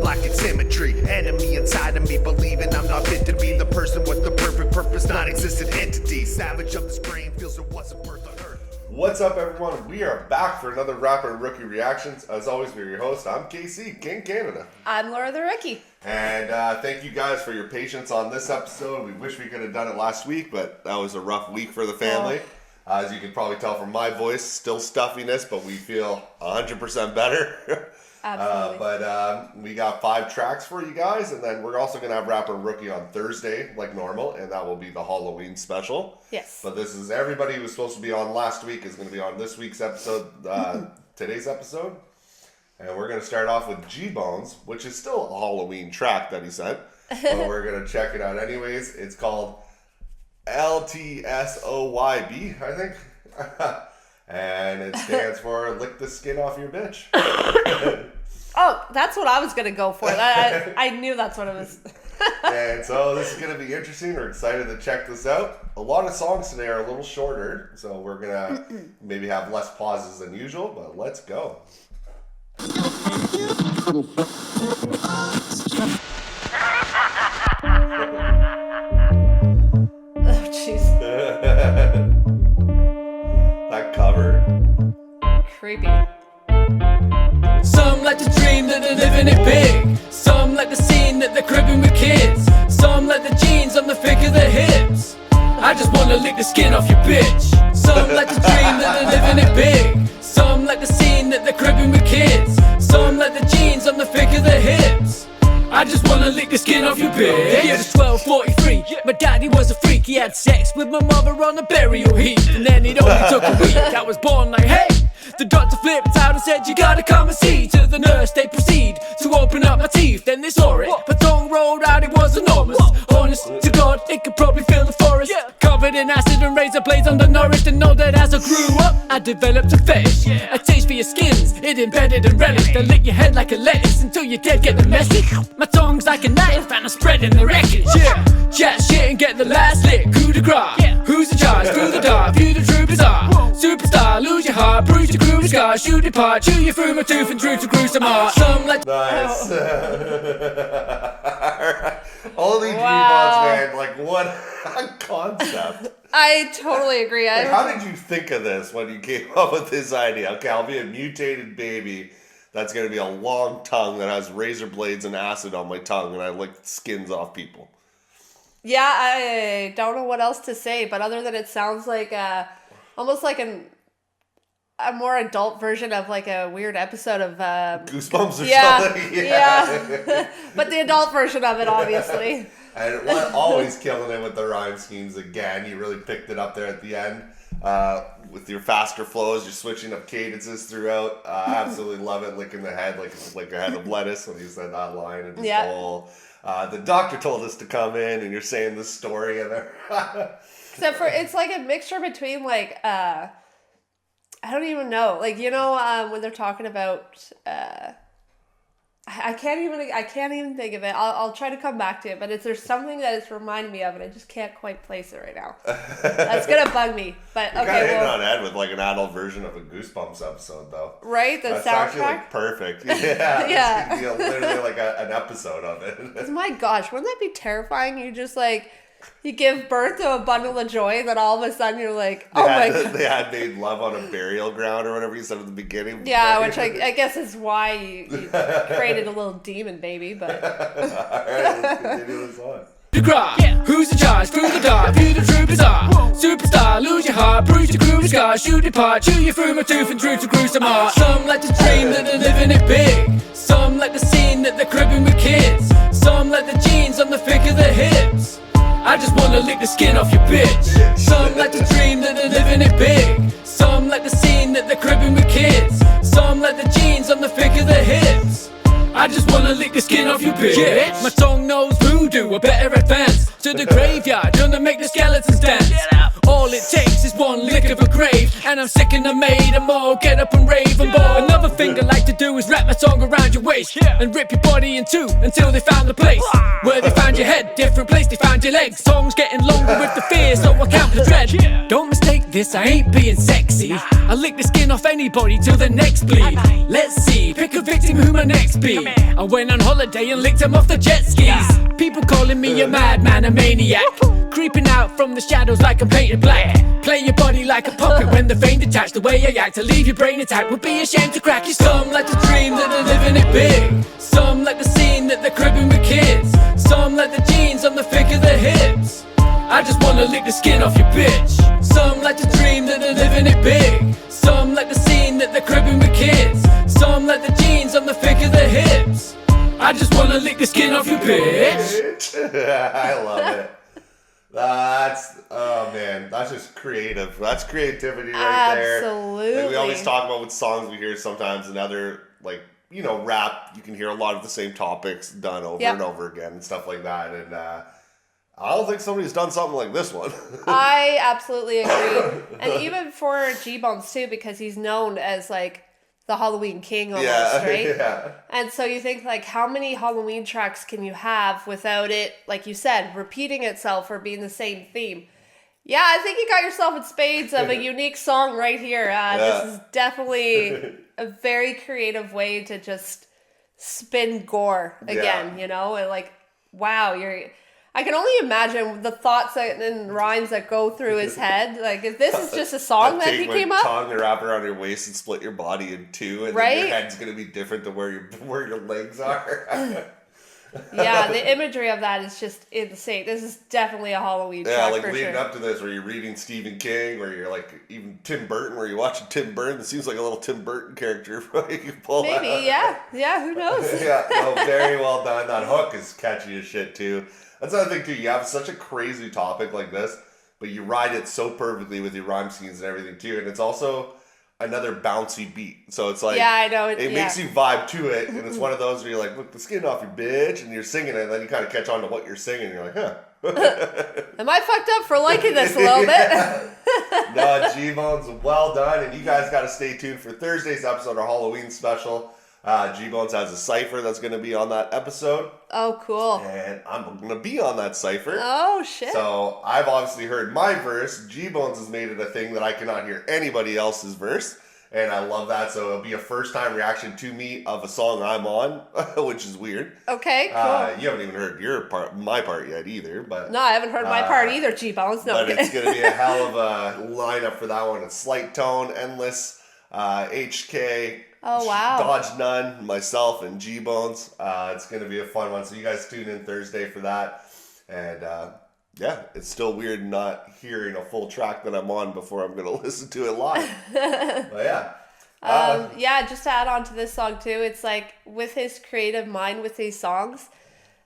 lacking symmetry. Enemy inside of me, believing I'm not fit to be the person with the perfect purpose, non-existent entity. Savage of this brain feels there wasn't birth on earth. What's up, everyone? We are back for another Rapper Rookie Reactions. As always, we're your host. I'm KC, KingCanada. I'm Laura the Rookie. And thank you guys for your patience on this episode. We wish we could have done it last week, but that was a rough week for the family. As you can probably tell from my voice, still stuffiness, but we feel 100% better. Absolutely. But we got 5 tracks for you guys, and then we're also going to have Rapper Rookie on Thursday, like normal, and that will be the Halloween special. Yes. But this is everybody who was supposed to be on last week is going to be on this week's episode, today's episode. And we're going to start off with G-Bones, which is still a Halloween track that he sent. But we're going to check it out anyways. It's called LTSOYB, I think. And it stands for Lick the Skin Off Your Bitch. Oh, that's what I was going to go for. I knew that's what it was. And so this is going to be interesting. We're excited to check this out. A lot of songs today are a little shorter, so we're going to maybe have less pauses than usual, but let's go. Oh, jeez. That cover. Creepy. Some like to dream that they're living it big. Some like the scene that they're cribbing with kids. Some like the jeans on the fake of their hips. I just wanna lick the skin off your bitch. Some like to dream that they're living it big. Some like the scene that they're cribbing with kids. Some like the jeans on the fake of their hips. I just wanna lick the skin off your bitch. It was 12:43, my daddy was a freak. He had sex with my mother on a burial heap, and then it only took a week. I was born like, hey. The doctor flipped out and said, you gotta come and see. To the nurse they proceed to open up my teeth. Then they saw it, but tongue rolled out, it was enormous. Honest to God, it could probably fill the forest. Covered in acid and razor blades, undernourished. And know that as I grew up, I developed a fetish. A taste for your skins, it embedded and relished. They lick your head like a lettuce until you're dead, get the message. My tongue's like a knife and I'm spreading the wreckage. Chat shit and get the last lick. Coup de grace, who's in charge? Through the dark, view the true bizarre. Superstar, lose your heart, bruise your crew, scar, shoot it apart, chew you through my tooth and through to gruesome art. Some like nice. All these G-Bones, man, like what a concept. I totally agree. Like, how did you think of this when you came up with this idea? Okay, I'll be a mutated baby that's going to be a long tongue that has razor blades and acid on my tongue, and I lick skins off people. Yeah, I don't know what else to say, but other than it sounds like almost like a more adult version of like a weird episode of Goosebumps or something. Yeah. But the adult version of it, obviously. And always killing it with the rhyme schemes again. You really picked it up there at the end. With your faster flows, you're switching up cadences throughout. I absolutely love it. Licking the head like a head of lettuce when you said that line. And just whole, the doctor told us to come in, and you're saying this story, and except for it's like a mixture between like I don't even know, like when they're talking about I can't even think of it. I'll try to come back to it, but there's something that it's reminding me of, and I just can't quite place it right now. That's gonna bug me. But you're okay, kind of hitting on Ed with like an adult version of a Goosebumps episode, though. Right, that's soundtrack. Actually like perfect. Yeah, yeah. It's literally like an episode of it. My gosh, wouldn't that be terrifying? You just like. You give birth to a bundle of joy, and then all of a sudden you're like, oh my God. They had made love on a burial ground or whatever you said at the beginning. Yeah, which I guess is why you created a little demon baby, but... Alright, let's continue this on. Who's in charge? Through the dark, view the true bizarre. Superstar, lose your heart, bruise your crew, scar, shoot it apart, chew you through my tooth and through to gruesome art. Some like to dream that they're living it big. Some like the scene that they're cribbing with kids. Some like the jeans on the fake of their hips. I just wanna lick the skin off your bitch. Some like to dream that they're living it big. Some like the scene that they're cribbing with kids. Some like the jeans on the fake of their hips. I just wanna lick the skin off your bitch. My tongue knows voodoo, I better advance to the graveyard, gonna make the skeletons dance. All it takes is one lick of a grave, and I'm sick and I made them all get up and rave and ball. Another thing I like to do is wrap my tongue around your waist and rip your body in two until they found the place where they found your head, different place they found your legs. Tongues getting longer with the fear, so I count the dread. Don't mistake this, I ain't being sexy. I lick the skin off anybody till the next bleed. Let's see, pick a victim who my next be. I went on holiday and licked them off the jet skis. People calling me a madman, a maniac, creeping out from the shadows like I'm painted black. Play your body like a puppet when the vein detached. The way I act to leave your brain intact would be a shame to crack you. Some like to dream that they're living it big. Some like the scene that they're cribbing with kids. Some like the jeans on the thick of their hips. I just wanna lick the skin off your bitch. Some like to dream that they're living it big. Some like the scene that they're cribbing with kids. Some like the jeans on the thick of their hips. I just wanna lick the skin off your bitch. I love it. Oh man, that's just creative. That's creativity right there. Absolutely. Like we always talk about with songs we hear sometimes in other, like, you know, rap, you can hear a lot of the same topics done over and over again and stuff like that. And I don't think somebody's done something like this one. I absolutely agree. And even for G-Bones too, because he's known as like the Halloween king almost, right? Yeah. And so you think like how many Halloween tracks can you have without it, like you said, repeating itself or being the same theme? Yeah, I think you got yourself in spades of a unique song right here. This is definitely a very creative way to just spin gore again, you know? And like, wow, I can only imagine the thoughts and rhymes that go through his head. Like, if this is just a song that he came up, tongue and wrap around your waist and split your body in two, and then your head's gonna be different to where your legs are. Yeah, the imagery of that is just insane. This is definitely a Halloween track like for leading sure. up to this, where you're reading Stephen King, or you're like even Tim Burton, where you're watching Tim Burton. It seems like a little Tim Burton character you can pull out. Maybe, yeah, who knows? Yeah, no, very well done. That hook is catchy as shit too. That's another thing too. You have such a crazy topic like this, but you ride it so perfectly with your rhyme schemes and everything too. And it's also another bouncy beat. So it's like, I know it makes you vibe to it. And it's one of those where you're like, look the skin off your bitch, and you're singing it, and then you kind of catch on to what you're singing. And you're like, huh. Am I fucked up for liking this a little bit? No, G-Bones, well done. And you guys got to stay tuned for Thursday's episode, our Halloween special. G-Bones has a cipher that's going to be on that episode. Oh, cool. And I'm going to be on that cipher. Oh, shit. So I've obviously heard my verse. G-Bones has made it a thing that I cannot hear anybody else's verse. And I love that. So it'll be a first time reaction to me of a song I'm on, which is weird. Okay, cool. You haven't even heard my part yet either. But No, I haven't heard my part either, G-Bones. No, but it's going to be a hell of a lineup for that one. It's Slight Tone, Endless, HK, Oh, wow. Dodge None, myself, and G-Bones. It's going to be a fun one. So you guys tune in Thursday for that. And yeah, it's still weird not hearing a full track that I'm on before I'm going to listen to it live. But yeah. Yeah, just to add on to this song too, it's like with his creative mind with these songs,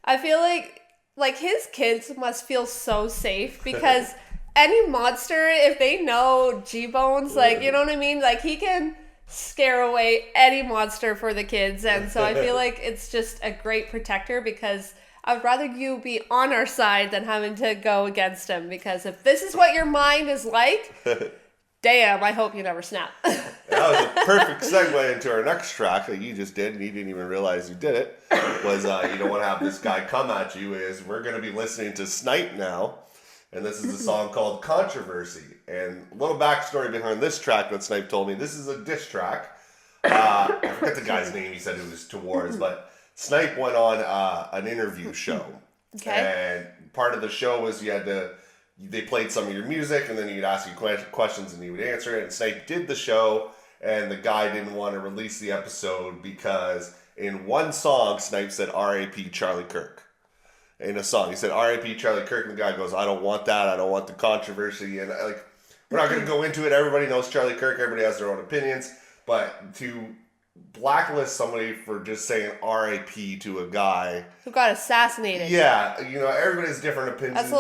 I feel like his kids must feel so safe because any monster, if they know G-Bones, like, you know what I mean? Like, he can scare away any monster for the kids. And so I feel like it's just a great protector because I'd rather you be on our side than having to go against him, because if this is what your mind is like, damn, I hope you never snap. That was a perfect segue into our next track that you just did, and you didn't even realize you did it. Was you don't want to have this guy come at you. Is we're going to be listening to Snype now, and this is a song called Controversy. And a little backstory behind this track that Snype told me. This is a diss track. I forget the guy's name. He said it was towards, but Snype went on an interview show, and part of the show was they played some of your music, and then he'd ask you questions, and you would answer it. And Snype did the show, and the guy didn't want to release the episode because in one song, Snype said "R.A.P. Charlie Kirk." In a song, he said "R.A.P. Charlie Kirk," and the guy goes, "I don't want that. I don't want the controversy." And we're not going to go into it. Everybody knows Charlie Kirk. Everybody has their own opinions, but to blacklist somebody for just saying R.I.P. to a guy Who got assassinated. Yeah, everybody has different opinions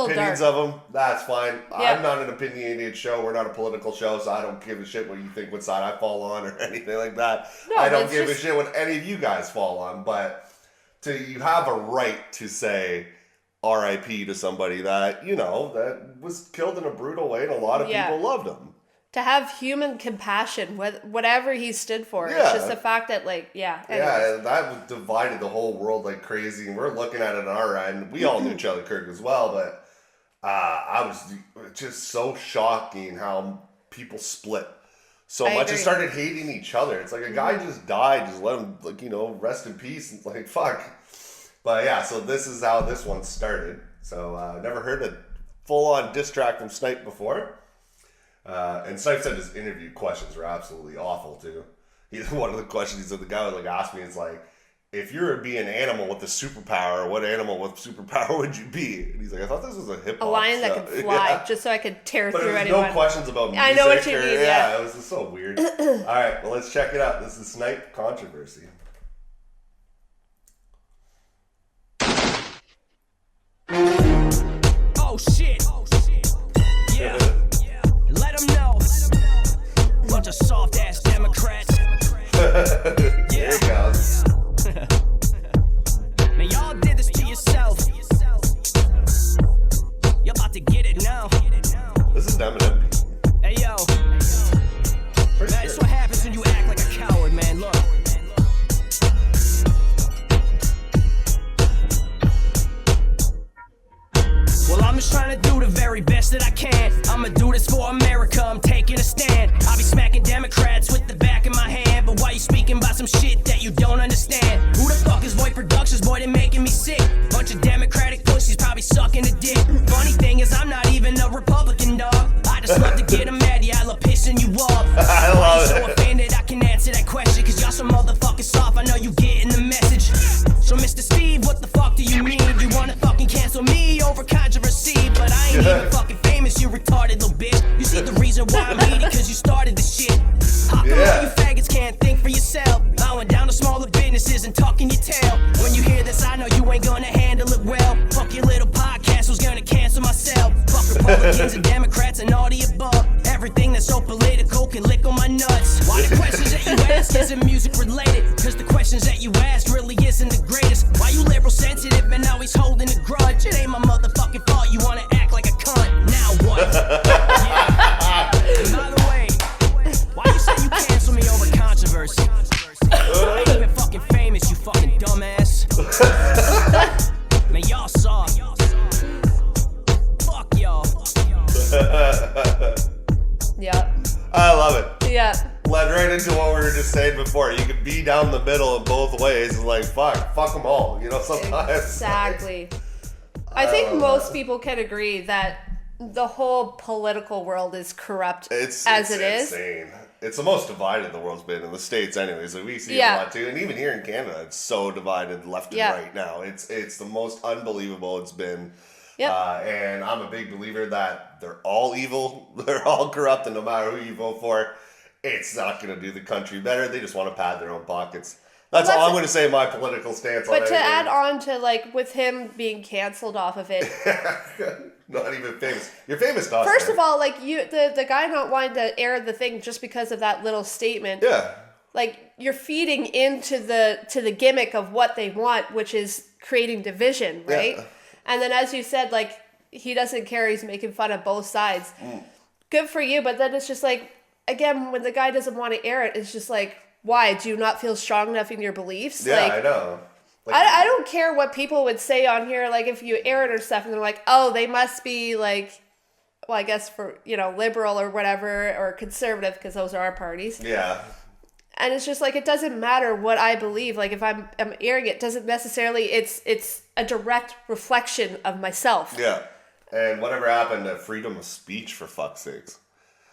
of them. That's fine. Yeah. I'm not an opinionated show. We're not a political show, so I don't give a shit what you think, what side I fall on, or anything like that. No, I don't give a shit what any of you guys fall on, but you have a right to say R.I.P. to somebody that, you know, that was killed in a brutal way, and a lot of people loved him. To have human compassion, whatever he stood for. Yeah. It's just the fact that, like, anyways. Yeah, that divided the whole world like crazy, and we're looking at it on our end. We all knew Charlie Kirk as well, but I was just so shocking how people split so much and started hating each other. It's like a guy just died, just let him, like, you know, rest in peace. It's like, fuck. But yeah, so this is how this one started. So never heard a full-on diss track from Snype before. And Snype said his interview questions were absolutely awful too. One of the questions he said, the guy would like ask me, it's like, if you were to be an animal with a superpower, what animal with superpower would you be? And he's like, I thought this was a hip hop. A lion that could fly, just so I could tear through anyone. No questions about music. I know what you mean. Yeah, it was just so weird. All right, well, let's check it out. This is Snype Controversy. Oh shit. Yeah. Let them know. Bunch of soft ass Democrats. There it goes. Man, y'all did this to yourself. You're about to get it now. This is Damien. Hey yo. Man, that's what happens when you act like a coward, man. Look. Well, I'm just trying to do the very best that I can. I'ma do this for America, I'm taking a stand. I'll be smacking Democrats with the back of my hand. But why you speaking about some shit that you don't understand? Who the fuck is Void Productions, boy, they making me sick. Bunch of Democratic pussies probably sucking a dick. Funny thing is I'm not even a Republican, dog. I just love to get them mad, yeah, I love pissing you off. I love it. So offended I can answer that question, cause y'all some motherfucking soft, I know you getting the message. So Mr. Steve, what the fuck do you mean? You wanna fucking cancel me over controversy? But I ain't even fucking famous, you retarded little bitch. You see the reason why I'm heated, cause you started the shit. How come all you faggots can't think for yourself? Bowing down to smaller businesses and tucking your tail. When you hear this, I know you ain't gonna handle it well. Fuck your little podcast, was gonna cancel myself. Fuck Republicans and Democrats and all the above. Everything that's so political can lick on my nuts. Why the questions that you ask isn't music related? Cause the questions that you ask really isn't the greatest. Why you liberal sensitive and always holding a grudge? It ain't my motherfucking fault you wanna act like a cunt. Now what? Yeah. And by the way, why you say you cancel me over controversy? I ain't even fucking famous, you fucking dumbass. Man, y'all saw. Fuck y'all. Yeah. I love it. Yeah. Led right into what we were just saying before. You could be down the middle in both ways. It's like, fuck them all. You know, sometimes. Exactly. I think most people can agree that the whole political world is corrupt It's it is. insane. It's the most divided the world's been in the States anyways. So we see it a lot too. And even here in Canada, it's so divided left and right now. It's the most unbelievable it's been. Yep. And I'm a big believer that they're all evil. They're all corrupt. And no matter who you vote for, it's not going to do the country better. They just want to pad their own pockets. That's all I'm going to say my political stance on it. But to add on to, like, with him being canceled off of it. Not even famous. You're famous to us. First of all, like, the guy not wanting to air the thing just because of that little statement. Yeah. Like, you're feeding into the gimmick of what they want, which is creating division, right? Yeah. And then, as you said, like, he doesn't care. He's making fun of both sides. Good for you. But then it's just like, again, when the guy doesn't want to air it, it's just like, why? Do you not feel strong enough in your beliefs? Yeah, like, I know. Like, I don't care what people would say on here. Like, if you air it or stuff, and they're like, oh, they must be, like, well, I guess for, you know, liberal or whatever, or conservative, because those are our parties. Yeah. And it's just like, it doesn't matter what I believe. Like, if I'm airing it, doesn't necessarily, it's a direct reflection of myself. Yeah. And whatever happened to freedom of speech, for fuck's sakes?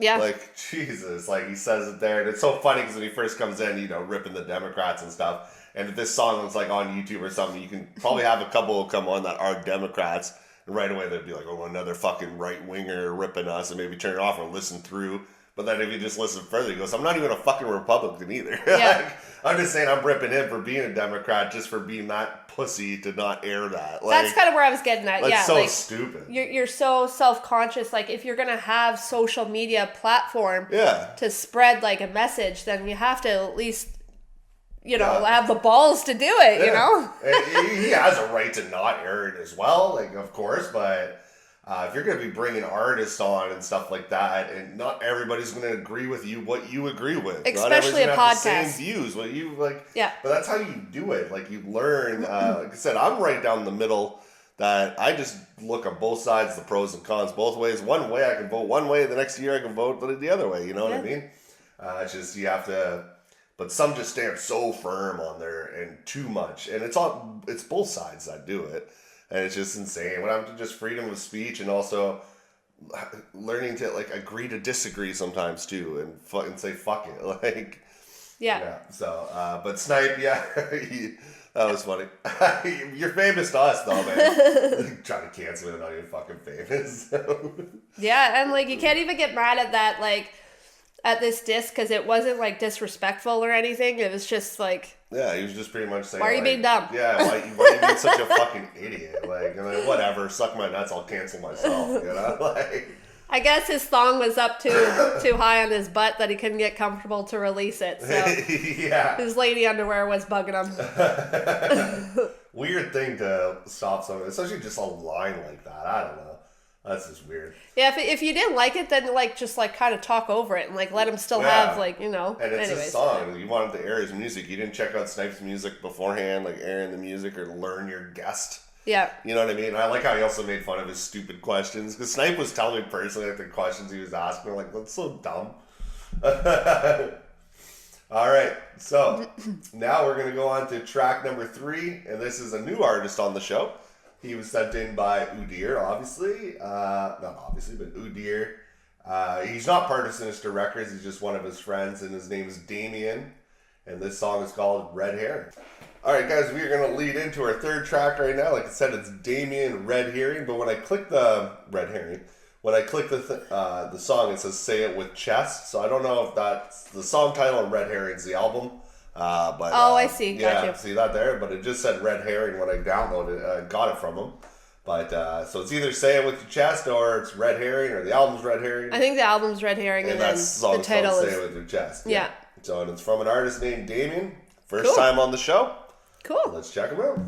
Yeah. Like, Jesus, like, he says it there. And it's so funny because when he first comes in, you know, ripping the Democrats and stuff. And if this song was, like, on YouTube or something, you can probably have a couple come on that are Democrats. And right away they'd be like, oh, another fucking right-winger ripping us. And maybe turn it off or listen through. But then if you just listen further, he goes, I'm not even a fucking Republican either. Yeah. Like, I'm just saying I'm ripping him for being a Democrat just for being that pussy to not air that. Like, that's kind of where I was getting at. That's yeah, so like, stupid. You're so self-conscious. Like, if you're going to have social media platform to spread, like, a message, then you have to at least you know, have the balls to do it, you know? And he has a right to not air it as well, like, of course, but if you're going to be bringing artists on and stuff like that, and not everybody's going to agree with you what you agree with. Especially a podcast. The same views, what you like. Yeah. But that's how you do it. Like, you learn. Like I said, I'm right down the middle. That I just look at both sides, the pros and cons, both ways. One way I can vote one way, the next year I can vote the other way. You know what I mean? It's just you have to. But some just stand so firm on there and too much, and it's both sides that do it. And it's just insane. When I'm just freedom of speech and also learning to like agree to disagree sometimes too, and say fuck it, like So, but Snype, that was funny. You're famous to us though, man. Trying to cancel it, not even fucking famous. Yeah, and like you can't even get mad at that, like at this diss, because it wasn't like disrespectful or anything. It was just like. Yeah, he was just pretty much saying, why are you like, being dumb? Yeah, why are you being such a fucking idiot? Like, and like, whatever, suck my nuts, I'll cancel myself, you know? Like, I guess his thong was up too high on his butt that he couldn't get comfortable to release it, so his lady underwear was bugging him. Weird thing to stop someone, especially just a line like that, I don't know. That's just weird. Yeah, if you didn't like it, then like just like kind of talk over it and like let him still have like, you know. And it's his song. You wanted to air his music. You didn't check out Snipe's music beforehand, like airing the music or learn your guest. Yeah. You know what I mean? I like how he also made fun of his stupid questions, because Snipe was telling me personally like the questions he was asking, like, that's so dumb. All right, so now we're gonna go on to track number 3, and this is a new artist on the show. He was sent in by Udir, obviously. Not obviously, but Udir. He's not part of Sinister Records. He's just one of his friends, and his name is Damien. And this song is called Red Herring. All right, guys, we are going to lead into our third track right now. Like I said, it's Damien Red Herring. But when I click the Red Herring, when I click the song, it says "Say It with Chest." So I don't know if that's the song title and Red Herring's the album. But I see. Gotcha. See that there? But it just said Red Herring when I downloaded got it from him. But so it's either Say It With Your Chest or it's Red Herring, or the album's Red Herring. I think the album's Red Herring, and then the title is Say It With Your Chest. Yeah. So and it's from an artist named Damien. First time on the show. Cool. Let's check him out.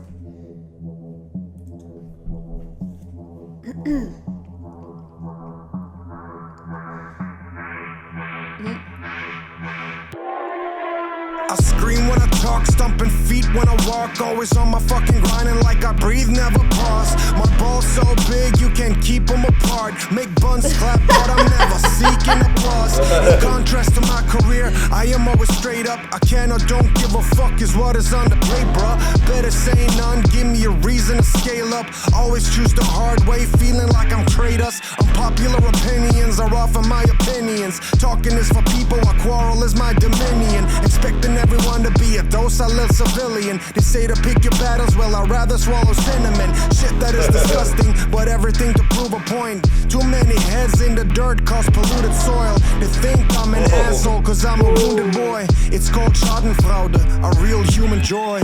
I scream when I talk, stomping feet when I walk, always on my fucking grinding like I breathe, never pause. My balls so big you can't keep them apart. Make buns clap, but I'm never seeking applause. In contrast to my career, I am always straight up. I can or don't give a fuck is what is on the plate, bruh. Better say none, give me a reason to scale up. Always choose the hard way, feeling like I'm Kratos. Unpopular opinions are often my opinions. Talking is for people, a quarrel is my dominion. Expecting everyone to be a docile civilian. They say to pick your battles, well I'd rather swallow cinnamon. Shit that is disgusting, but everything to prove a point. Too many heads in the dirt cause polluted soil. They think I'm an asshole cause I'm a wounded boy. It's called Schadenfreude, a real human joy.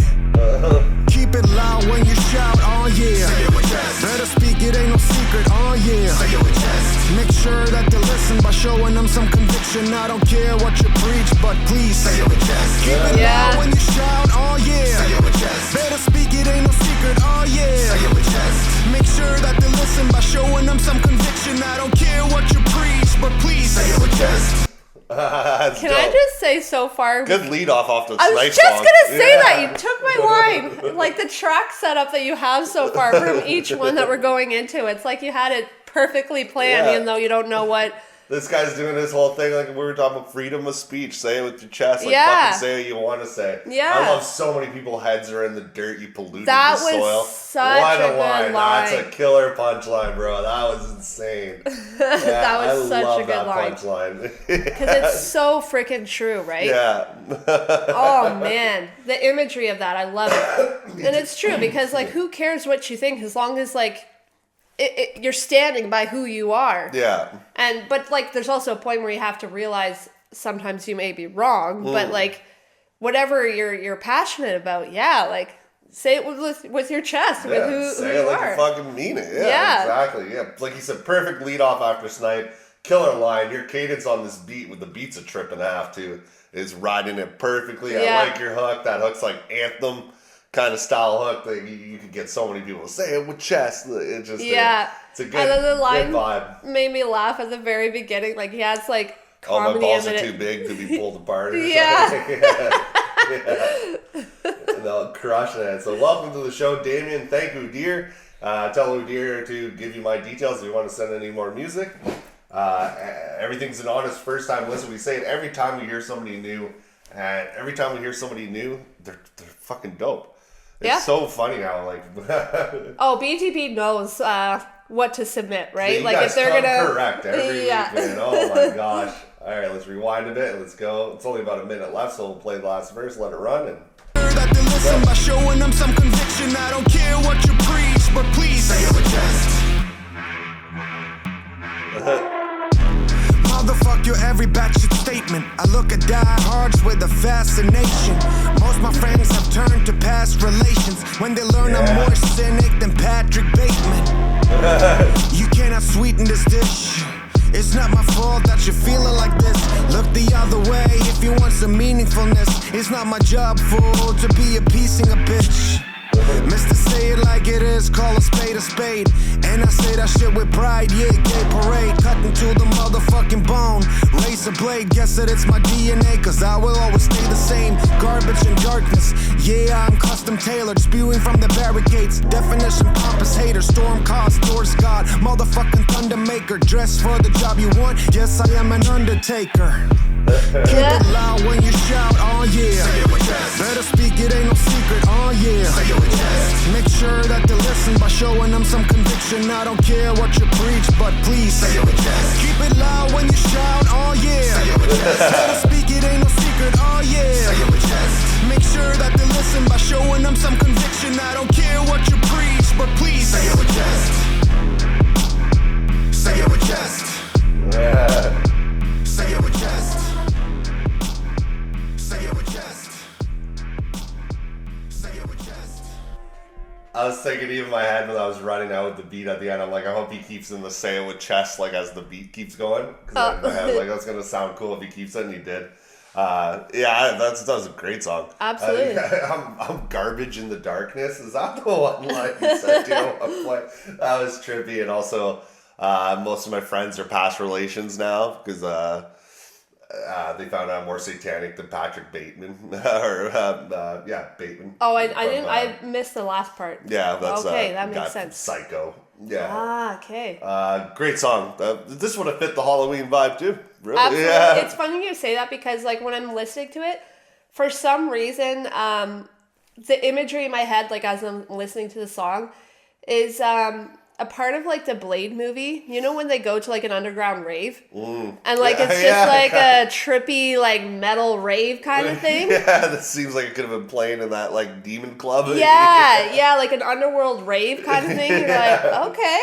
Keep it loud when you shout, oh yeah. Say it with chest. Better speak, it ain't no secret, oh yeah. Say it with chest. Make sure that they listen by showing them some conviction. I don't care what you preach, but please say it with chest. Keep it loud when you shout, oh yeah. Say it with chest. Better speak, it ain't no secret, oh yeah. Say it with chest. Make sure that they listen by showing them some conviction. I don't care what you preach, but please say it with chest. Can I just say so far? Good lead off the Snipe I was just gonna say that. You took my line. Like the track setup that you have so far from each one that we're going into. It's like you had it perfectly planned, even though you don't know what. This guy's doing this whole thing like we were talking about freedom of speech. Say it with your chest. Like fucking say what you want to say. Yeah. I love so many people's heads are in the dirt. You polluted that the soil. Was such what a good line. That's a killer punchline, bro. That was insane. That was such a good line. Punchline. Because it's so freaking true, right? Yeah. Oh man, the imagery of that, I love it. And it's true because like, who cares what you think as long as like. You're standing by who you are. Yeah. But like, there's also a point where you have to realize sometimes you may be wrong, but like, whatever you're passionate about, like, say it with your chest, with who you like are. You fucking mean it. Yeah, exactly. Yeah, like you said, perfect lead off after Snipe. Killer line. Your cadence on this beat with the beat's a trip and a half too. is riding it perfectly. Yeah. I like your hook. That hook's like anthem kind of style hook. Like you could get so many people to say it with chest. It just it's a good, and then the line good vibe. made me laugh at the very beginning. Like he has like Oh, my comedy balls in are it. too big to be pulled apart. Or Yeah. something. And they'll crush it. So welcome to the show, Damien. Thank Udir. Tell Udir to give you my details if you want to send any more music. Everything's an honest first time listen. We say it every time we hear somebody new. And every time we hear somebody new, they're fucking dope. It's so funny how like Oh, BTB knows what to submit, right? you like guys if they're come gonna correct every week, man. Oh my gosh. Alright, let's rewind a bit and let's go. It's only about a minute left, so we'll play the last verse, let it run and That they listen by showing them some conviction. I don't care what you preach, but please say it with chest. Motherfuck your every batshit statement. I look at diehards with a fascination. Most my friends have turned to past relations when they learn I'm more cynic than Patrick Bateman. You cannot sweeten this dish. It's not my fault that you're feeling like this. Look the other way if you want some meaningfulness. It's not my job, fool, to be appeasing a bitch. Mr. Say it like it is, call a spade a spade. And I say that shit with pride, yeah, gay parade. Cutting to the motherfucking bone. Razor blade, guess that it's my DNA, cause I will always stay the same. Garbage and darkness, yeah, I'm custom tailored. Spewing from the barricades, definition pompous hater. Storm cause, doors God, motherfucking thunder maker. Dress for the job you want, yes, I am an undertaker. Keep it loud when you shout, oh yeah. Better speak, it ain't no secret, oh yeah. Make sure that they listen by showing them some conviction. I don't care what you preach, but please keep it loud when you shout, oh yeah. Better speak, it ain't no secret, oh yeah. Make sure that they listen by showing them some conviction. I don't care what you preach, but please say it with chest. Say it with chest. Say it with chest. Say it with chest. Say it with chest. I was thinking even in my head when I was running out with the beat at the end, I'm like, I hope he keeps in the say it with chest like as the beat keeps going. Because in my head, like, that's gonna sound cool if he keeps it, and he did. Yeah, that was a great song. Absolutely. I'm garbage in the darkness. Is that the one line you said? Do you know what play? That was trippy, and also most of my friends are past relations now because they found out I'm more satanic than Patrick Bateman Bateman. Oh, I missed the last part. Yeah, that's okay. That guy makes from sense. Psycho. Yeah. Ah, okay. Great song. This would have fit the Halloween vibe too. Really? Absolutely. Yeah. It's funny you say that because like when I'm listening to it, for some reason, the imagery in my head, like as I'm listening to the song, is a part of like the Blade movie. You know when they go to like an underground rave? And like it's just like a trippy like metal rave kind of thing. Yeah, that seems like it could have been playing in that like demon club. Yeah, like an underworld rave kind of thing. You're like, okay.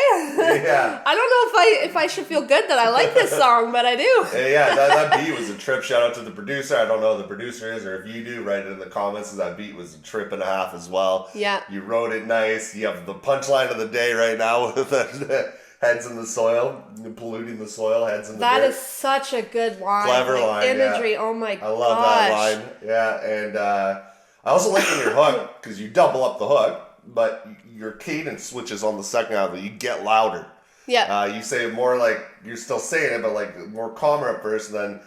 Yeah. I don't know if I should feel good that I like this song, but I do. Yeah, that beat was a trip. Shout out to the producer. I don't know who the producer is, or if you do, write it in the comments. That beat was a trip and a half as well. Yeah. You wrote it nice. You have the punchline of the day right now with the heads in the soil, polluting the soil, heads in the That dirt. is such a good line. Clever like, line, imagery. yeah. Oh my gosh. I love that line. Yeah, and I also like in your hook, because you double up the hook, but your cadence switches on the second half. You get louder. Yeah. You say it more like, you're still saying it, but like more calmer at first, then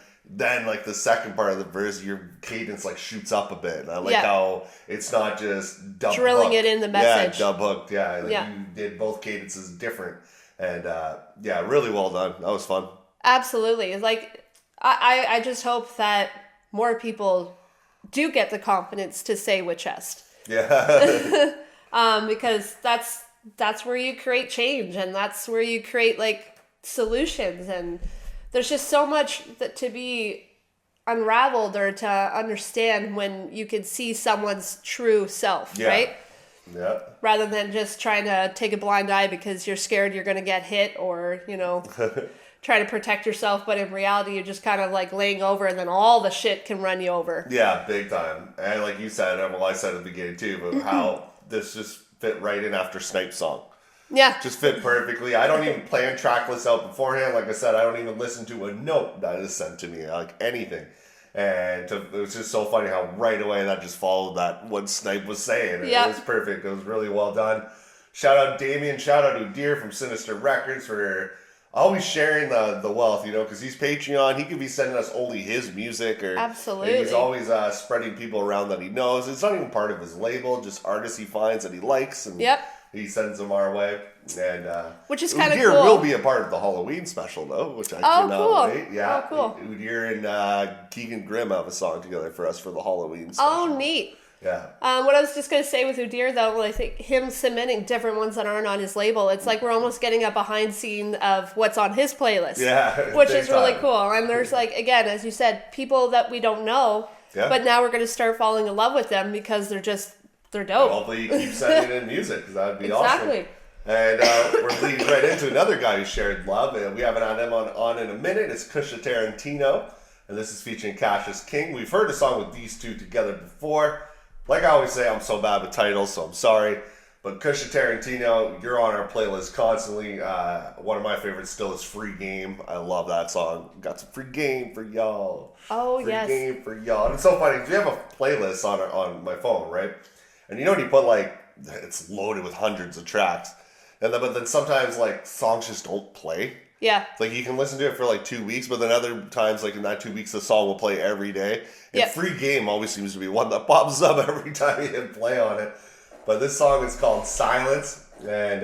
like the second part of the verse, your cadence like shoots up a bit. And I like how it's not just dub drilling hooked. it in the message. Yeah, dub hooked. Yeah, like you did both cadences different. And really well done. That was fun. Absolutely. Like I just hope that more people do get the confidence to say with chest. Yeah. Because that's where you create change, and that's where you create like solutions, and there's just so much that to be unraveled or to understand when you can see someone's true self, right? Yeah. Rather than just trying to take a blind eye because you're scared you're going to get hit or, try to protect yourself. But in reality, you're just kind of like laying over and then all the shit can run you over. Yeah, big time. And like you said, and well, I said at the beginning too, but how this just fit right in after Snype's song. Yeah. Just fit perfectly. I don't even plan track lists out beforehand. Like I said, I don't even listen to a note that is sent to me, like anything. And it was just so funny how right away that just followed that what Snype was saying. Yep. It was perfect. It was really well done. Shout out Damien. Shout out Udir from Sinister Records for always sharing the wealth, you know, because he's Patreon. He could be sending us only his music, or Absolutely. he's always spreading people around that he knows. It's not even part of his label, just artists he finds that he likes, and he sends them our way. And which is kind of Udir cool. will be a part of the Halloween special, though, which I cannot wait. Yeah, cool. Udir and Keegan Grimm have a song together for us for the Halloween special. Oh, neat. Yeah. What I was just going to say with Udir, though, I think him submitting different ones that aren't on his label, it's like we're almost getting a behind scene of what's on his playlist. Yeah. Which is really cool. And there's, like, again, as you said, people that we don't know, but now we're going to start falling in love with them because they're dope. Hopefully you keep sending in music, because that would be Exactly. awesome. And we're leading right into another guy who shared love, and we haven't had him on in a minute. It's Kusha Tarantino, and this is featuring Cassius King. We've heard a song with these two together before. Like I always say, I'm so bad with titles, so I'm sorry. But Kusha Tarantino, you're on our playlist constantly. One of my favorites still is Free Game. I love that song. Got some free game for y'all. Oh, free yes. game for y'all. And it's so funny, 'cause we have a playlist on my phone, right? And you know when you put, like, it's loaded with hundreds of tracks. But then sometimes, like, songs just don't play. Yeah. Like, you can listen to it for, like, 2 weeks, but then other times, like, in that 2 weeks, the song will play every day. And Free Game always seems to be one that pops up every time you hit play on it. But this song is called Silence. And,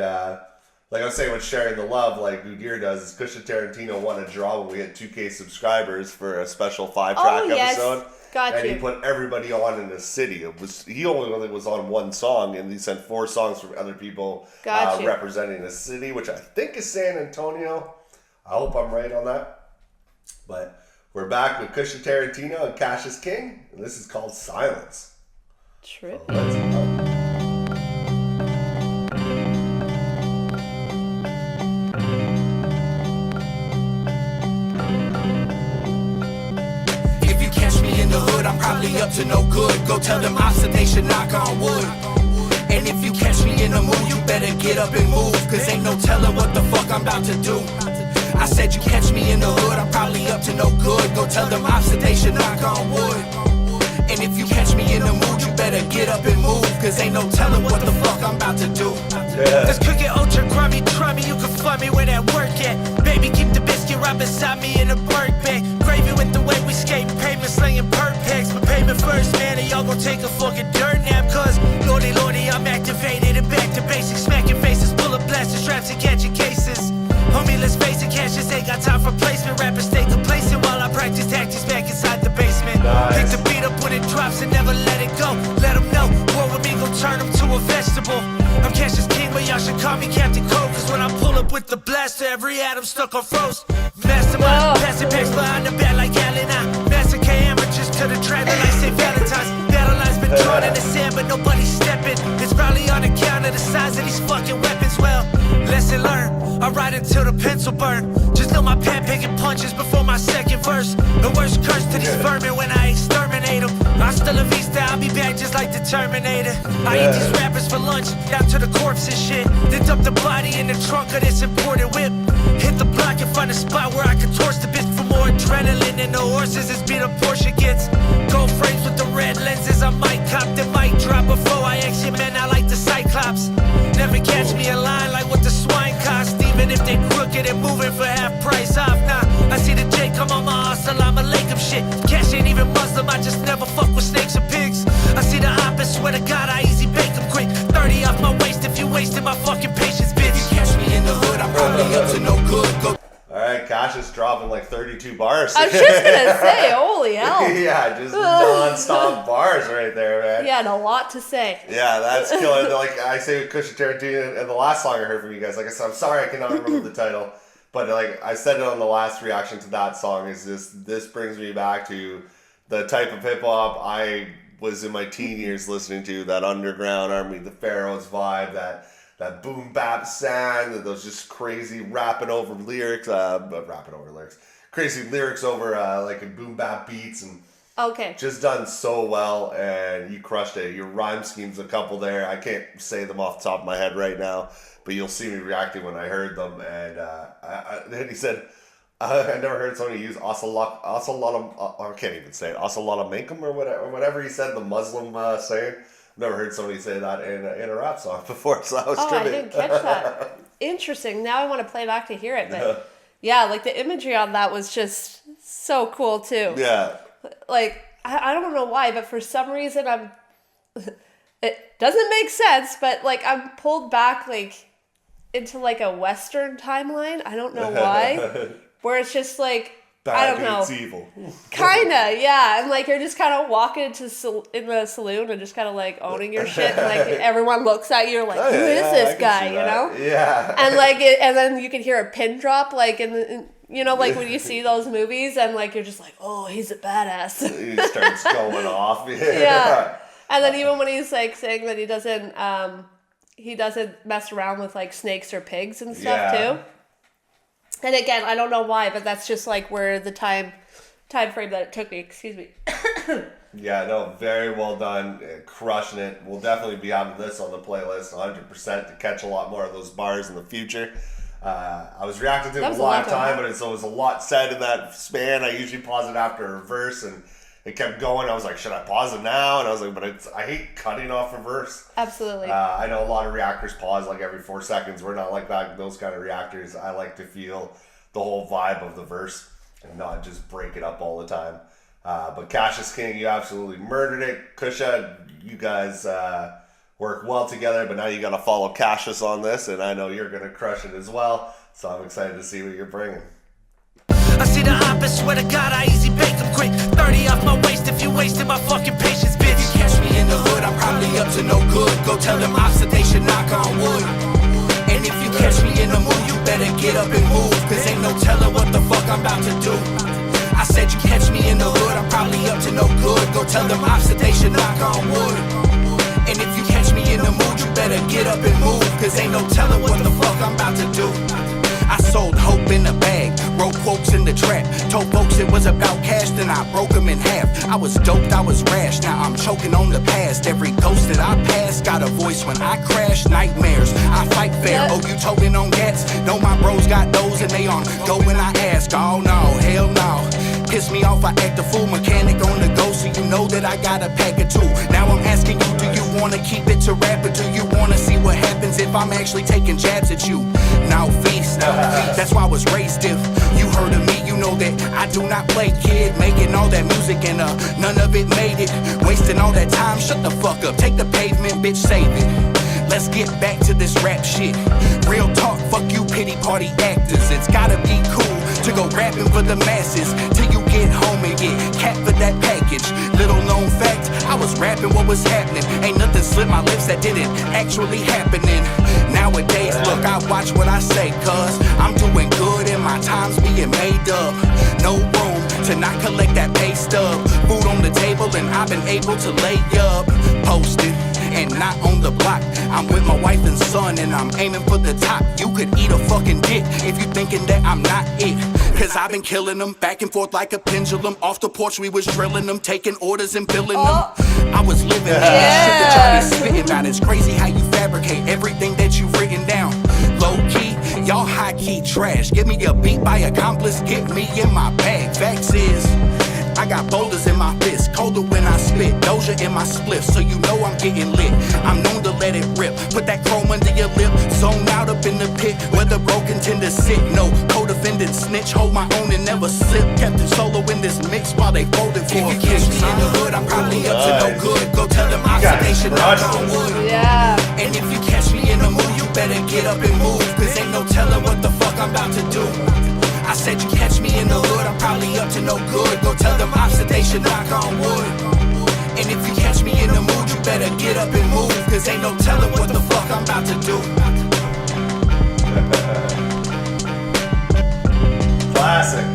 like I was saying with sharing the love, like Udir does, is Kusha Tarantino won a draw when we hit 2K subscribers for a special 5-track episode. Gotcha. And he put everybody on in the city. He only was on one song, and he sent 4 songs from other people representing the city, which I think is San Antonio. I hope I'm right on that. But we're back with Kusha Tarantino and Cassius King, and this is called Silence. True. So let's go. I'm probably up to no good. Go tell them opposite they should knock on wood. And if you catch me in the mood, you better get up and move, cause ain't no telling what the fuck I'm about to do. I said you catch me in the hood, I'm probably up to no good. Go tell them opposite they should knock on wood. And if you catch me in the mood, you better get up and move, cause ain't no telling what the fuck I'm about to do. Let's cook it ultra grummy, try me, you can fly me where that work at. Baby, keep the biscuit right beside me in a bird bag. Gravy with the way we skate, pavement slinging perk packs. But payment first, man, and y'all gon' take a fucking dirt nap. Cause, lordy, lordy, I'm activated and back to basics. Smacking faces, bullet blasting straps and catching cases. Homie, let's face it, Cassius ain't got time for placement. Rappers stay complacent while I practice tactics back inside the basement. Pick the beat up when it drops and never let it go. Let them know, war with me gon' turn them to a vegetable. I'm Cassius King, but y'all should call me Captain Cold, cause when I pull up with the blaster, every atom stuck on froze. Mastermind, passing packs behind the back like Allen. I massacre amateurs to the track like St. Valentine's. Battle lines been drawn in the sand, but nobody's stepping. It's probably on account of the size of these fucking weapons. Well, lesson learned, I ride until the pencil burn. Just know my pen picking punches before my second verse. The worst curse to these vermin when I exterminate them. Hasta la vista, I'll be back just like the Terminator. I eat these rappers for lunch, down to the corpse and shit. Then dump the body in the trunk of this imported whip. Hit the block and find a spot where I can torch the bitch for more adrenaline than the horses as beat up Porsche gets. Gold frames with the red lenses, I might cop, then might drop before I exit, man, I like the Cyclops. Never catch me in line like what the swine cost, even if they crooked and moving for half price off. Nah, I see the J come on my assalamu alaikum shit. Cash ain't even Muslim, I just never fuck with snakes or pigs. I see the opposite, swear to God, I easy bake them quick. 30 off my waist if you wasting my fucking patience, bitch. You catch me in the hood, I'm probably up to no good. Go. Alright, Cassius dropping like 32 bars. I was just gonna say, holy hell. Yeah, just non-stop bars right there, man. He had a lot to say. Yeah, that's killer. Like I say with Kusha Tarantino, and the last song I heard from you guys, like I said, I'm sorry I cannot remember the title, but like I said it on the last reaction to that song, is this brings me back to the type of hip-hop I was in my teen years listening to, that underground Army the Pharaohs vibe, that boom bap sound, those just crazy rapping over lyrics, crazy lyrics over like a boom bap beats, and just done so well, and you crushed it. Your rhyme scheme's a couple there. I can't say them off the top of my head right now, but you'll see me reacting when I heard them. And then he said, I never heard somebody use I can't even say it. Assalamualaikum or whatever he said, the Muslim saying. Never heard somebody say that in a rap song before, so I was I didn't catch that. Interesting. Now I want to play back to hear it. But yeah, like the imagery on that was just so cool too. Yeah. Like, I don't know why, but for some reason it doesn't make sense, but like I'm pulled back like into like a Western timeline. I don't know why. Where it's just like, I don't know. It's evil. Kinda, yeah. And like you're just kind of walking in the saloon and just kind of like owning your shit, and like everyone looks at you like, who is this guy? You know? Yeah. And like and then you can hear a pin drop like in you know, like when you see those movies and like you're just like, oh, he's a badass. He starts going off. Yeah. And then even when he's like saying that he doesn't mess around with like snakes or pigs and stuff too. And again, I don't know why, but that's just like where the time frame that it took me. Excuse me. Yeah, no, very well done. Crushing it. We'll definitely be having this on the playlist 100% to catch a lot more of those bars in the future. I was reacting to it a lot of time, but it was a lot said in that span. I usually pause it after a verse, and it kept going. I was like, should I pause it now? And I was like, but I hate cutting off a verse. Absolutely. I know a lot of reactors pause like every 4 seconds. We're not like that. Those kind of reactors. I like to feel the whole vibe of the verse and not just break it up all the time. But Cassius King, you absolutely murdered it. Kusha, you guys work well together, but now you got to follow Cassius on this, and I know you're going to crush it as well. So I'm excited to see what you're bringing. I see the opposite, swear to God, I easy bake them quick. 30 off my waist if you wasted my fucking patience, bitch. You catch me in the hood, I'm probably up to no good. Go tell them ops that they should knock on wood. And if you catch me in the mood, you better get up and move, cause ain't no telling what the fuck I'm about to do. I said you catch me in the hood, I'm probably up to no good. Go tell them ops that they should knock on wood. And if you catch me in the mood, you better get up and move, cause ain't no telling what the fuck I'm about to do. I sold hope in a bag, wrote quotes in the trap. Told folks it was about cash, then I broke them in half. I was doped, I was rash, now I'm choking on the past. Every ghost that I pass got a voice when I crash. Nightmares, I fight fair. Oh, you toting on gats? No, my bros got those and they on go when I ask. Oh no, hell no. Piss me off, I act a fool, mechanic on the go, so you know that I got a pack of 2. Now I'm asking you, do you wanna keep it to rap, or do you wanna see what happens if I'm actually taking jabs at you? Now feast, that's why I was raised stiff. You heard of me, you know that I do not play, kid. Making all that music and none of it made it. Wasting all that time, shut the fuck up. Take the pavement, bitch, save it. Let's get back to this rap shit. Real talk, fuck you pity party actors. It's gotta be cool to go rapping for the masses till you get home and get capped for that package. Little known fact, I was rapping what was happening. Ain't nothing slipped my lips that didn't actually happening. Nowadays, look, I watch what I say, cuz I'm doing good and my time's being made up. No room to not collect that pay stub. Food on the table and I've been able to lay up. Posted and not on the block. I'm with my wife and son and I'm aiming for the top. You could eat a fucking dick if you thinking that I'm not it. Cause I've been killing them back and forth like a pendulum. Off the porch we was drilling them, taking orders and filling them. I was living in that shit that y'all be spitting about. It's crazy how you fabricate everything that you've written down. Low key, y'all high key trash. Give me a beat by accomplice, get me in my bag. Facts is, I got boulders in my fist, colder when I spit, Doja in my spliff, so you know I'm getting lit. I'm known to let it rip, put that chrome under your lip, zone out up in the pit, where the broken tend to sit. No co-defendant snitch, hold my own and never slip. Captain Solo in this mix while they folded for a kiss. If you catch me in the hood, I'm probably up to no good. Go tell them oxidation, knock on wood. Yeah. And if you catch me in the mood, you better get up and move, cause ain't no telling what the fuck I'm about to do. I said you catch me in the hood, I'm probably up to no good. Go tell them ops that they should knock on wood. And if you catch me in the mood, you better get up and move, cause ain't no telling what the fuck I'm about to do. Classic.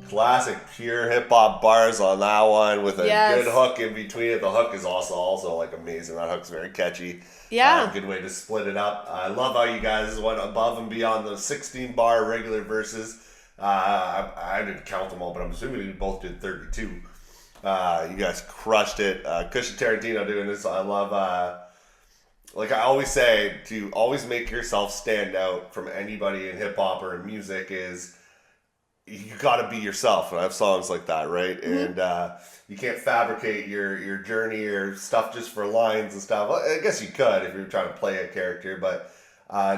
Classic pure hip hop bars on that one with a good hook in between it. The hook is also like amazing. That hook's very catchy. Yeah. Good way to split it up. I love how you guys went above and beyond the 16 bar regular verses. I didn't count them all, but I'm assuming we both did 32. You guys crushed it. Kusha Tarantino doing this. I love, like I always say, to always make yourself stand out from anybody in hip hop or in music is you got to be yourself. And I have songs like that, right? And you can't fabricate your journey or stuff just for lines and stuff. Well, I guess you could if you're trying to play a character, but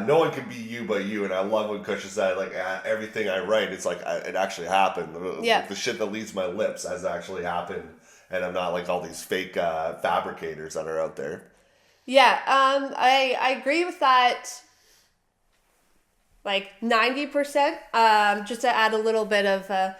no one can be you but you. And I love when Kusha said, like, everything I write, it's like it actually happened. Yeah. The shit that leaves my lips has actually happened. And I'm not like all these fake fabricators that are out there. Yeah, I agree with that, like 90%. Just to add a little bit of,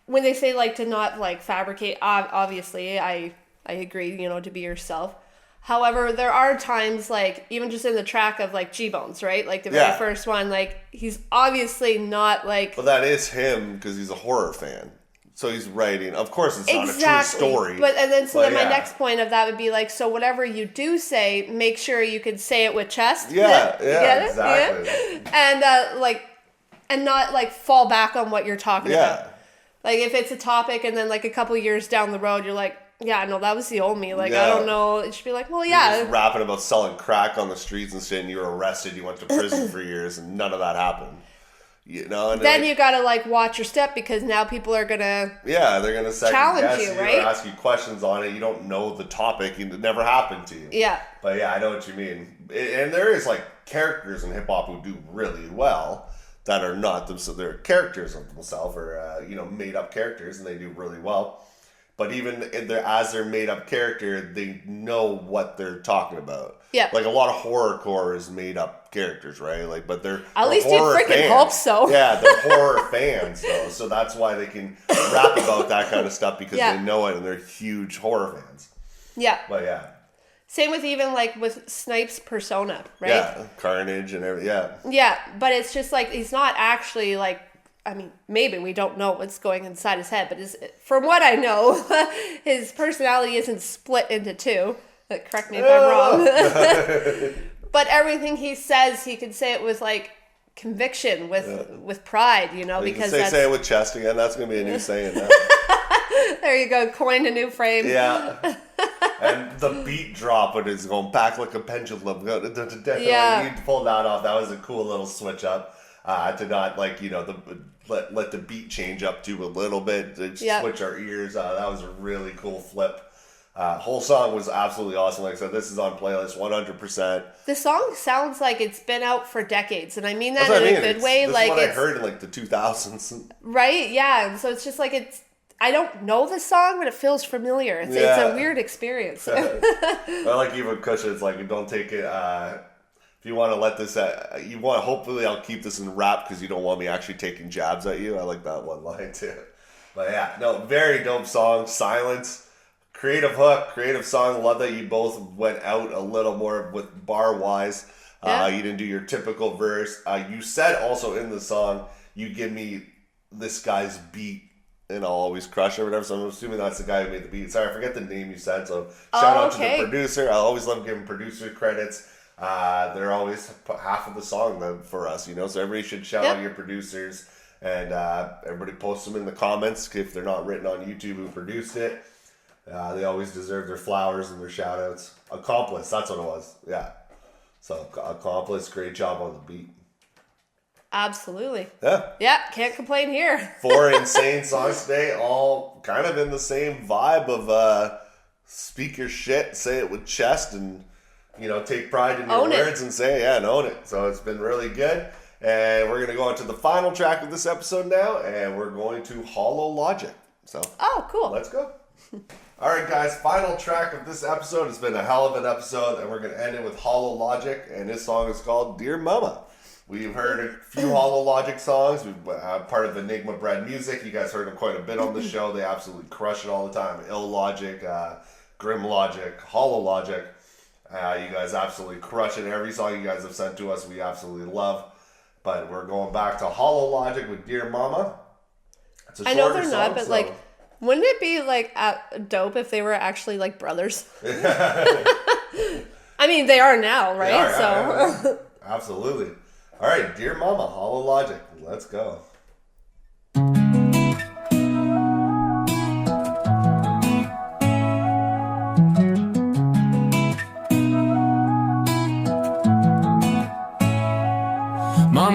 when they say like to not like fabricate, obviously I agree, you know, to be yourself. However, there are times like even just in the track of like G-Bones, right? Like the very first one, like he's obviously not like. But that is him because he's a horror fan. So he's writing. Of course, it's not a true story. But my next point of that would be like, so whatever you do say, make sure you can say it with chest. Yeah, exactly. Yeah? And not like fall back on what you're talking about. Like if it's a topic, and then like a couple years down the road, you're like, yeah, no, that was the old me. Like I don't know. It should be like, well, yeah. You're just rapping about selling crack on the streets and shit, and you were arrested. You went to prison for years, and none of that happened. You know, and then you gotta like watch your step because now people are gonna they're gonna challenge you, right? Or ask you questions on it. You don't know the topic, and it never happened to you. Yeah, but yeah, I know what you mean. And there is like characters in hip hop who do really well that are not themselves. They're characters of themselves, or made up characters, and they do really well. But even as their made up character, they know what they're talking about. Yeah, like a lot of horrorcore is made up characters, right? Like, but they're at least you freaking hope so. Yeah, they're horror fans though, so that's why they can rap about that kind of stuff because they know it and they're huge horror fans. Yeah, but yeah. Same with even like with Snype's persona, right? Yeah, Carnage and everything. Yeah. Yeah, but it's just like he's not actually like. I mean, maybe we don't know what's going inside his head, but from what I know, his personality isn't split into two. Correct me if I'm wrong. But everything he says, he can say it with like conviction, with pride, you know, because say it with chest again. That's gonna be a new saying now. There you go, coined a new frame. Yeah. And the beat drop when it's going back like a pendulum. Yeah. You pulled that off. That was a cool little switch up. To not like let the beat change up to a little bit to switch our ears. That was a really cool flip. Whole song was absolutely awesome. Like I said, this is on playlist 100%. The song sounds like it's been out for decades, and I mean that in a good way. This like is what I heard in like the 2000s. Right? Yeah. And so it's just like I don't know the song, but it feels familiar. It's a weird experience. I like even Kusha. It's like don't take it. If you want to let this, hopefully I'll keep this in rap because you don't want me actually taking jabs at you. I like that one line too. But yeah, no, very dope song. Silence, creative hook, creative song. Love that you both went out a little more with bar wise. You didn't do your typical verse. You said also in the song, you give me this guy's beat and I'll always crush it or whatever. So I'm assuming that's the guy who made the beat. Sorry, I forget the name you said. So shout out to the producer. I always love giving producer credits. They're always half of the song for us, you know, so everybody should shout out your producers and everybody post them in the comments if they're not written on YouTube who produced it. They always deserve their flowers and their shout outs. Accomplice, that's what it was. Yeah. So Accomplice, great job on the beat. Absolutely. Yeah. Yeah, can't complain here. 4 insane songs today, all kind of in the same vibe of speak your shit, say it with chest, and take pride in your words and say, and own it. So it's been really good. And we're going to go into the final track of this episode now, and we're going to Hollow Logic. So, cool. Let's go. All right, guys, final track of this episode. It's been a hell of an episode, and we're going to end it with Hollow Logic, and this song is called Dear Mama. We've heard a few Hollow Logic songs. We've part of Enigma Bread Music. You guys heard them quite a bit on the show. They absolutely crush it all the time. Ill Logic, Grim Logic, Hollow Logic. You guys absolutely crush it. Every song you guys have sent to us, we absolutely love. But we're going back to Hollow Logic with Dear Mama. It's a I know they're not, but like, wouldn't it be like dope if they were actually like brothers? I mean, they are now, right? Yeah. Absolutely. All right, Dear Mama, Hollow Logic. Let's go.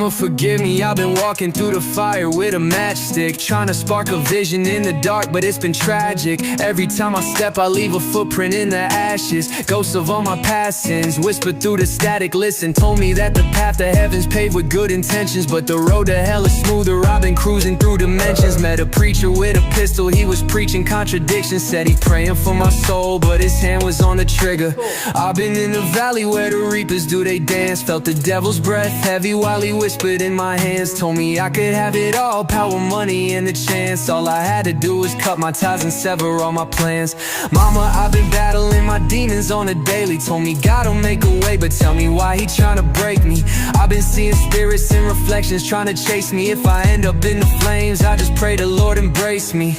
Mama, forgive me, I've been walking through the fire with a matchstick, trying to spark a vision in the dark, but it's been tragic. Every time I step, I leave a footprint in the ashes. Ghosts of all my past sins whispered through the static. Listen, told me that the path to heaven's paved with good intentions, but the road to hell is smoother. I've been cruising through dimensions. Met a preacher with a pistol, he was preaching contradictions. Said he praying for my soul, but his hand was on the trigger. I've been in the valley where the reapers do they dance. Felt the devil's breath heavy while he whispered in my hands. Told me I could have it all, power, money, and the chance. All I had to do was cut my ties and sever all my plans. Mama, I've been battling my demons on a daily. Told me God'll make a way, but tell me why he tryna break me. I've been seeing spirits and reflections trying to chase me. If I end up in the flames, I just pray the Lord embrace me.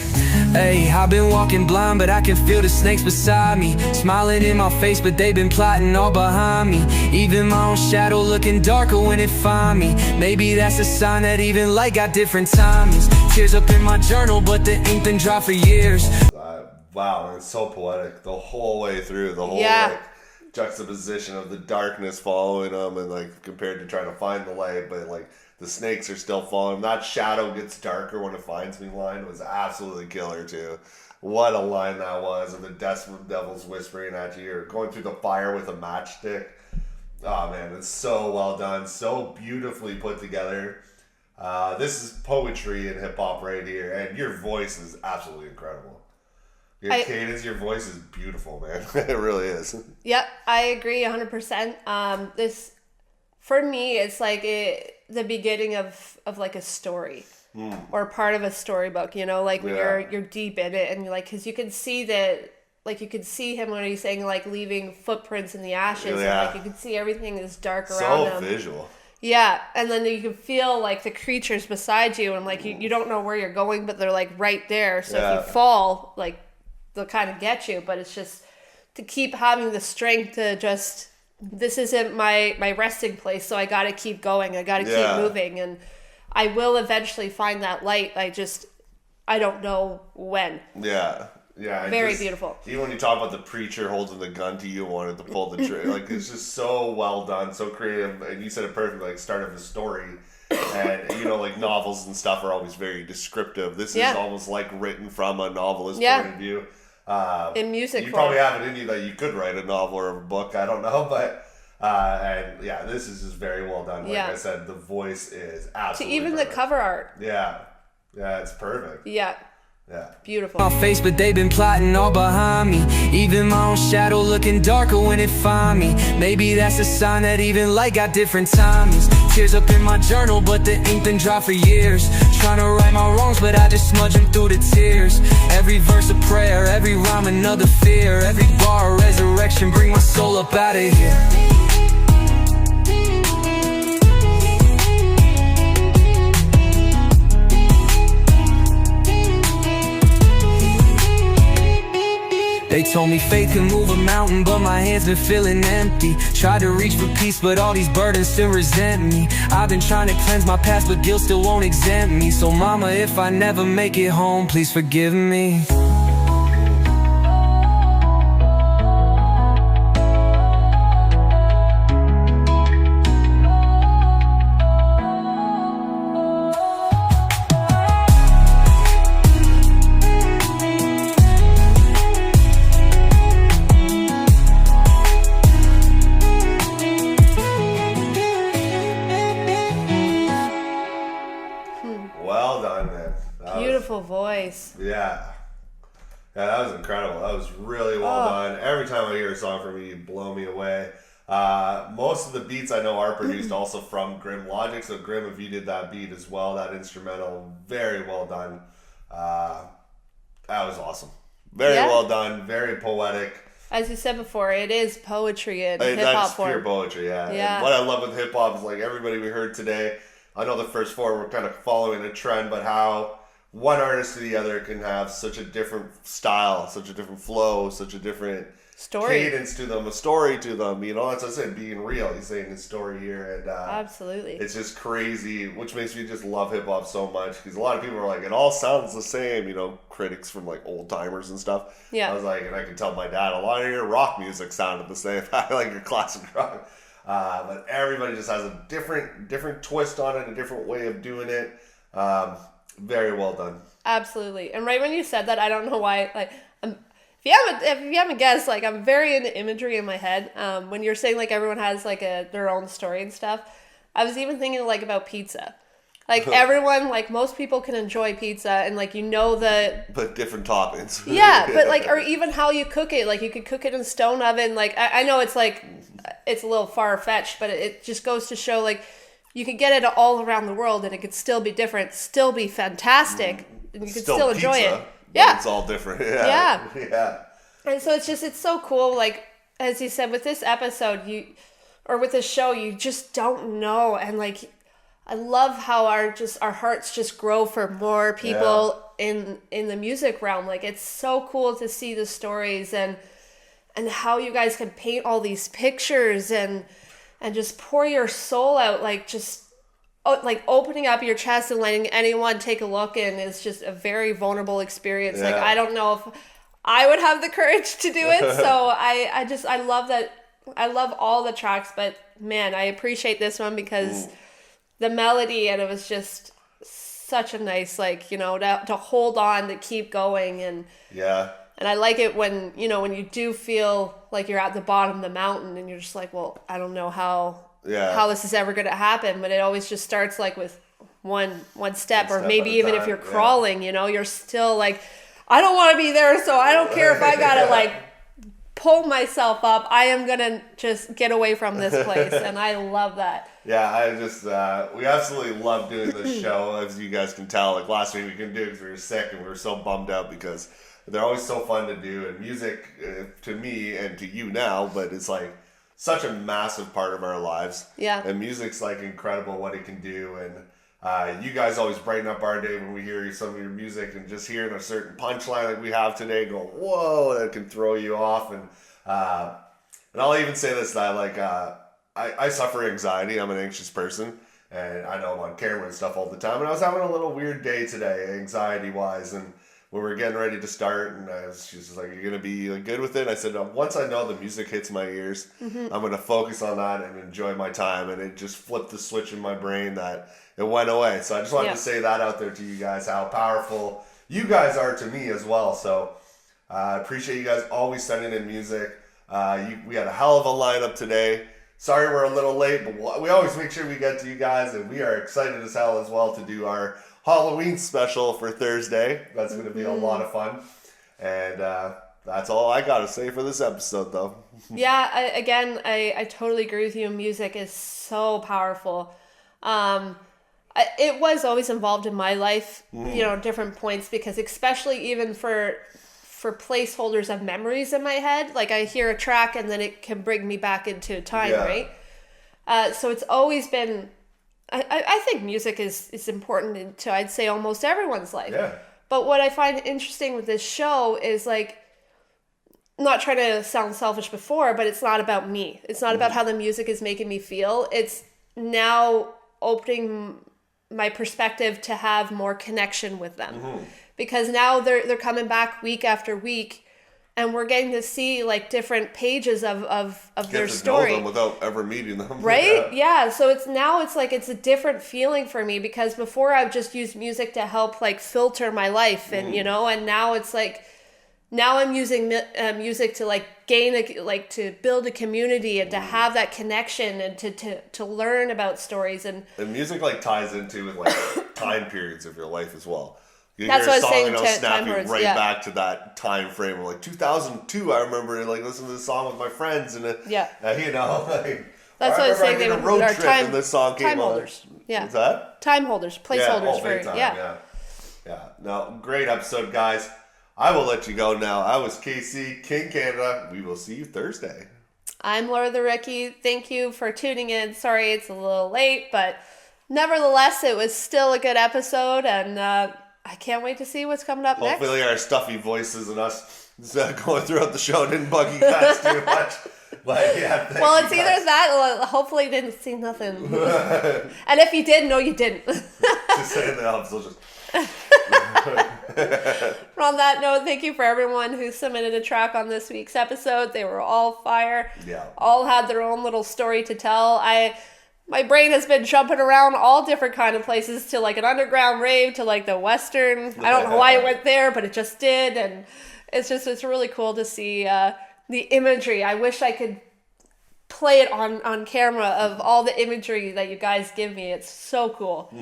Hey, I've been walking blind, but I can feel the snakes beside me, smiling in my face, but they've been plotting all behind me. Even my own shadow looking darker when it find me. Maybe that's a sign that even light got different timings. Tears up in my journal, but the ink been dry for years. Wow, it's so poetic the whole way through. The whole like juxtaposition of the darkness following them, and like compared to trying to find the light, but like the snakes are still following. That shadow gets darker when it finds me line was absolutely killer too. What a line that was, and the devil's whispering at you, or going through the fire with a matchstick. Oh man, it's so well done, so beautifully put together. This is poetry in hip hop right here, and your voice is absolutely incredible. Your cadence, your voice is beautiful, man. It really is. Yep, I agree 100%. This, for me, it's like the beginning of like a story. Or part of a storybook, you know, like when you're deep in it, and you're like, because you can see that, like you could see him when he's saying like leaving footprints in the ashes, and like you can see everything is dark around him. So visual. Yeah, and then you can feel like the creatures beside you, and like you don't know where you're going, but they're like right there. So if you fall, like they'll kind of get you. But it's just to keep having the strength to just, this isn't my resting place, so I got to keep going. I got to keep moving, and I will eventually find that light. I don't know when. Yeah. Very beautiful. Even when you talk about the preacher holding the gun to you and wanted to pull the trigger, like it's just so well done, so creative. And you said it perfectly, like start of a story. And you know, like novels and stuff are always very descriptive. This is almost like written from a novelist's point of view. In music you form. probably have it in you that you could write a novel or a book. I don't know, but. And yeah, this is just very well done. Like I said, the voice is absolutely even perfect. the cover art. Yeah, it's perfect. Yeah, beautiful. My face, but they've been plotting all behind me. Even my own shadow looking darker when it find me. Maybe that's a sign that even light got different timings. Tears up in my journal, but the ink been dry for years. Trying to right my wrongs, but I just smudge them through the tears. Every verse a prayer, every rhyme another fear. Every bar a resurrection, bring my soul up out of here. They told me faith can move a mountain, but my hands been feeling empty. Tried to reach for peace, but all these burdens still resent me. I've been trying to cleanse my past, but guilt still won't exempt me. So mama, if I never make it home, please forgive me. Voice. Yeah, that was incredible. That was really well done. Every time I hear a song from you, you blow me away. Most of the beats I know are produced also from Grim Logic. So Grim, if you did that beat as well, that instrumental, very well done. That was awesome. Very well done. Very poetic. As you said before, it is poetry in hip-hop form. That's pure poetry, yeah. And what I love with hip-hop is like everybody we heard today, I know the first four were kind of following a trend, but how one artist to the other can have such a different style, such a different flow, such a different cadence to them, a story to them. You know, that's what I said, being real. He's saying his story here, and absolutely, it's just crazy, which makes me just love hip hop so much, because a lot of people are like, it all sounds the same. You know, critics from like old timers and stuff. Yeah, I was like, and I can tell my dad a lot of your rock music sounded the same. I like your classic rock. But everybody just has a different twist on it, a different way of doing it. Very well done. Absolutely. And right when you said that, I don't know why, like, if you haven't guessed, like, I'm very into imagery in my head. When you're saying, like, everyone has, like, their own story and stuff, I was even thinking, like, about pizza. Like, everyone, like, most people can enjoy pizza, and, like, But different toppings. Yeah, but, like, or even how you cook it. Like, you could cook it in a stone oven. Like, I know it's, like, it's a little far-fetched, but it just goes to show, like, you could get it all around the world, and it could still be different, still be fantastic, and you could still enjoy pizza, it. Yeah. It's all different. Yeah. And so it's so cool. Like, as you said, with this episode, with this show, you just don't know. And, like, I love how our hearts just grow for more people in the music realm. Like, it's so cool to see the stories and how you guys can paint all these pictures and just pour your soul out, like, just like opening up your chest and letting anyone take a look in is just a very vulnerable experience. Like, I don't know if I would have the courage to do it. So I love that. I love all the tracks, but man, I appreciate this one because the melody, and it was just such a nice, like, you know, to hold on, to keep going. And I like it when, you know, when you do feel like you're at the bottom of the mountain and you're just like, well, I don't know how this is ever going to happen. But it always just starts, like, with one step, or maybe even if you're crawling, you know, you're still like, I don't want to be there, so I don't care if I got to, like, pull myself up. I am going to just get away from this place. And I love that. Yeah, I just, we absolutely love doing this show, as you guys can tell. Like, last week we couldn't do it because we were sick, and we were so bummed out because they're always so fun to do. And music, to me and to you now, but it's like such a massive part of our lives. Yeah. And music's, like, incredible what it can do. And you guys always brighten up our day when we hear some of your music, and just hearing a certain punchline like we have today, go, whoa, that can throw you off. And I'll even say this, that, like, I suffer anxiety. I'm an anxious person, and I know I'm on camera and stuff all the time. And I was having a little weird day today, anxiety-wise, and when we were getting ready to start, and she's just like, "You're gonna be, like, good with it?" And I said, "Once I know the music hits my ears, I'm gonna focus on that and enjoy my time." And it just flipped the switch in my brain that it went away. So I just wanted to say that out there to you guys, how powerful you guys are to me as well. So I appreciate you guys always sending in music. We had a hell of a lineup today. Sorry we're a little late, but we always make sure we get to you guys, and we are excited as hell as well to do our Halloween special for Thursday. That's going to be a lot of fun. And that's all I got to say for this episode, though. Yeah, I totally agree with you. Music is so powerful. It was always involved in my life, you know, different points, because especially even for placeholders of memories in my head, like, I hear a track and then it can bring me back into time, right? So it's always been, I think music is important to, I'd say, almost everyone's life. Yeah. But what I find interesting with this show is, like, not trying to sound selfish before, but it's not about me. It's not about how the music is making me feel. It's now opening my perspective to have more connection with them. Because now they're coming back week after week, and we're getting to see, like, different pages of their story. Know them without ever meeting them. Right? Yeah. So it's like it's a different feeling for me, because before I've just used music to help, like, filter my life, and you know, and now it's like, now I'm using music to, like, to build a community and to have that connection and to learn about stories. And music, like, ties into with, like, time periods of your life as well. You That's hear what a song, I was saying. and it'll snap you words, right back to that time frame. Like 2002, I remember, like, listening to this song with my friends, and you know, like, that's what I was saying. They were road trip, and this song came time holders. on. Yeah, what's that? Time holders, placeholders for yeah. No, great episode, guys. I will let you go now. I was Casey, KingCanada. We will see you Thursday. I'm Laura the Rookie. Thank you for tuning in. Sorry it's a little late, but nevertheless, it was still a good episode, and I can't wait to see what's coming up next. Hopefully our stuffy voices and us going throughout the show didn't bug you guys too much. But yeah, well, it's either that or hopefully you didn't see nothing. And if you did, no, you didn't. Just saying that helps. On that note, thank you for everyone who submitted a track on this week's episode. They were all fire. Yeah. All had their own little story to tell. My brain has been jumping around all different kind of places, to like an underground rave, to like the Western. I don't know why it went there, but it just did. And it's really cool to see the imagery. I wish I could play it on camera of all the imagery that you guys give me. It's so cool.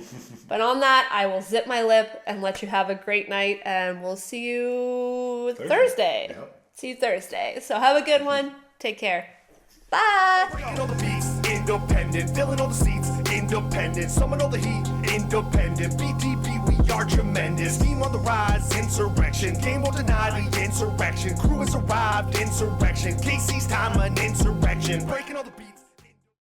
But on that, I will zip my lip and let you have a great night, and we'll see you Thursday. Yep. See you Thursday. So have a good one. Take care. Bye. Breaking all the beats, independent. Filling all the seats, independent. Summon all the heat, independent. BTB, we are tremendous. Team on the rise, insurrection. Game will deny the insurrection. Crew has arrived, insurrection. Casey's time, an insurrection. Breaking all the beats.